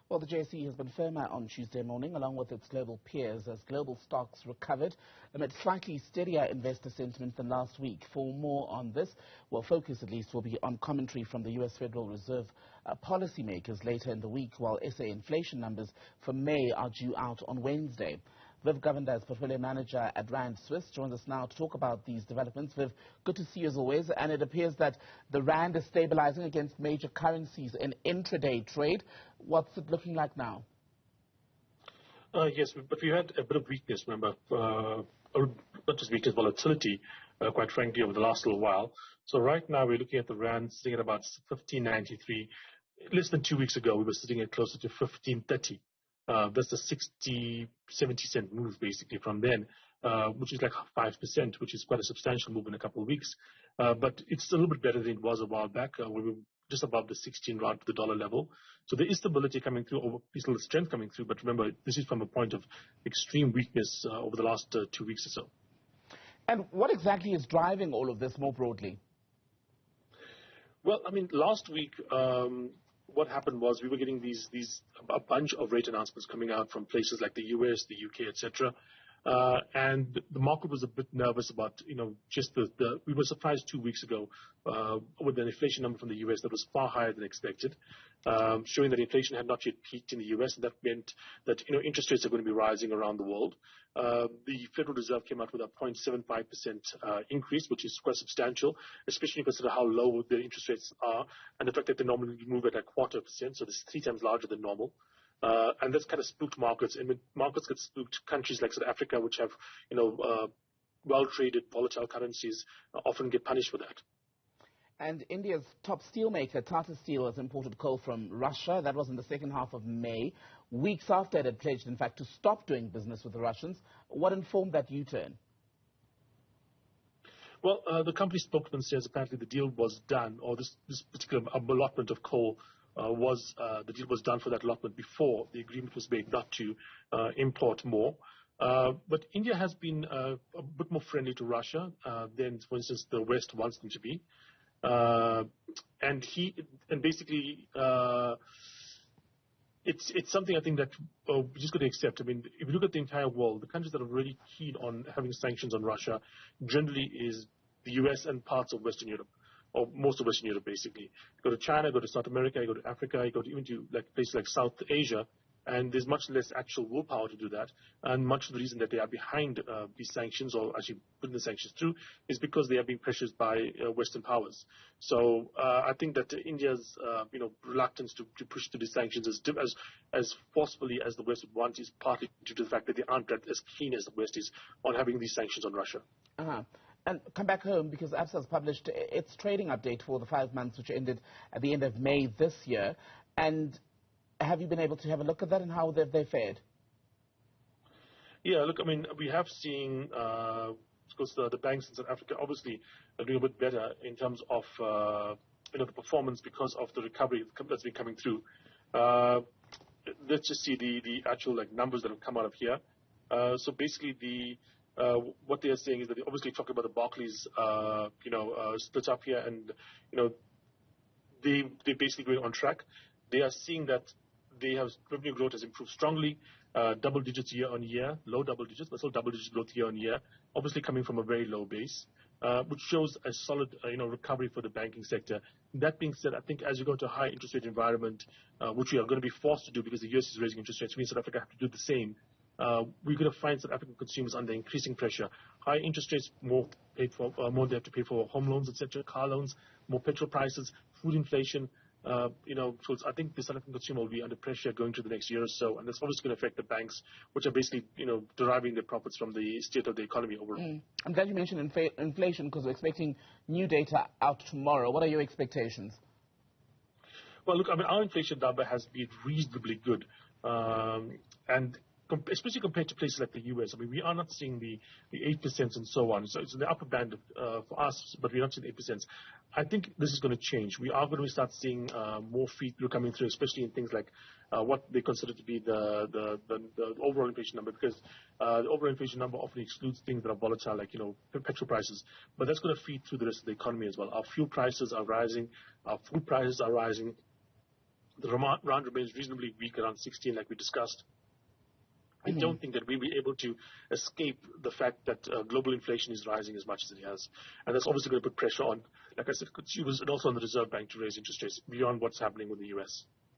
Well, the JSE has been firmer on Tuesday morning, along with its global peers, as global stocks recovered amid slightly steadier investor sentiment than last week. For more on this, well, focus at least will be on commentary from the U.S. Federal Reserve policymakers later in the week, while SA inflation numbers for May are due out on Wednesday. Viv Govender, as portfolio manager at Rand Swiss, joins us now to talk about these developments. Viv, good to see you as always. And it appears that the Rand is stabilizing against major currencies in intraday trade. What's it looking like now? Yes, but we had a bit of weakness, remember, not just weakness, volatility, quite frankly, over the last little while. So right now we're looking at the Rand sitting at about 15.93. Less than 2 weeks ago, we were sitting at closer to 15.30. That's a 60, 70 cent move basically from then, which is like 5%, which is quite a substantial move in a couple of weeks. But it's a little bit better than it was a while back. We were just above the 16 rand to the dollar level. So there is stability coming through, or at least a little strength coming through. But remember, this is from a point of extreme weakness over the last 2 weeks or so. And what exactly is driving all of this more broadly? Well, I mean, last week, what happened was we were getting a bunch of rate announcements coming out from places like the US, the UK, etc. And the market was a bit nervous about, just we were surprised 2 weeks ago with an inflation number from the US that was far higher than expected, showing that inflation had not yet peaked in the US, and that meant that, interest rates are going to be rising around the world. The Federal Reserve came out with a 0.75% increase, which is quite substantial, especially consider how low the interest rates are and the fact that they normally move at 0.25%, so this is 3 times larger than normal. And that's kind of spooked markets. And when markets get spooked, countries like South Africa, which have, well-traded volatile currencies, often get punished for that. And India's top steelmaker, Tata Steel, has imported coal from Russia. That was in the second half of May, weeks after it had pledged, in fact, to stop doing business with the Russians. What informed that U-turn? Well, the company spokesman says apparently the deal was done, or this particular allotment of coal the deal was done for that allotment before the agreement was made not to import more. But India has been a bit more friendly to Russia than, for instance, the West wants them to be. And basically, it's something I think that we're just going to accept. I mean, if you look at the entire world, the countries that are really keen on having sanctions on Russia generally is the US and parts of Western Europe, or most of Western Europe, basically. You go to China, go to South America, you go to Africa, you go to even to places like South Asia, and there's much less actual willpower to do that. And much of the reason that they are behind these sanctions, or actually putting the sanctions through, is because they are being pressured by Western powers. So I think that India's reluctance to push through these sanctions as forcefully as the West would want is partly due to the fact that they aren't as keen as the West is on having these sanctions on Russia. Uh-huh. And come back home, because ABSA has published its trading update for the 5 months, which ended at the end of May this year. And have you been able to have a look at that, and how they fared? Yeah, look, I mean, we have seen, because the banks in South Africa obviously are doing a bit better in terms of the performance because of the recovery that's been coming through. Let's just see the actual numbers that have come out of here. So basically what they are saying is that they obviously talk about the Barclays, split up here, and they're basically going on track. They are seeing that revenue growth has improved strongly, double digits year on year, low double digits, but still double digit growth year on year, obviously coming from a very low base, which shows a solid recovery for the banking sector. That being said, I think as you go to a high interest rate environment, which we are going to be forced to do because the US is raising interest rates, we in South Africa have to do the same. We're going to find South African consumers under increasing pressure. High interest rates, more they have to pay for home loans, etc., car loans, more petrol prices, food inflation. So I think the South African consumer will be under pressure going to the next year or so, and that's obviously going to affect the banks, which are basically, deriving their profits from the state of the economy overall. I'm glad you mentioned inflation, because we're expecting new data out tomorrow. What are your expectations? Well, look, I mean, our inflation number has been reasonably good, and especially compared to places like the US. I mean, we are not seeing the 8% and so on. So it's in the upper band for us, but we're not seeing 8%. I think this is going to change. We are going to start seeing more feed coming through, especially in things like what they consider to be the overall inflation number, because the overall inflation number often excludes things that are volatile, like, petrol prices. But that's going to feed through the rest of the economy as well. Our fuel prices are rising. Our food prices are rising. the rand remains reasonably weak around 16, like we discussed, I don't think that we'll be able to escape the fact that global inflation is rising as much as it has. And that's obviously going to put pressure on, like I said, consumers and also on the Reserve Bank to raise interest rates beyond what's happening with the US.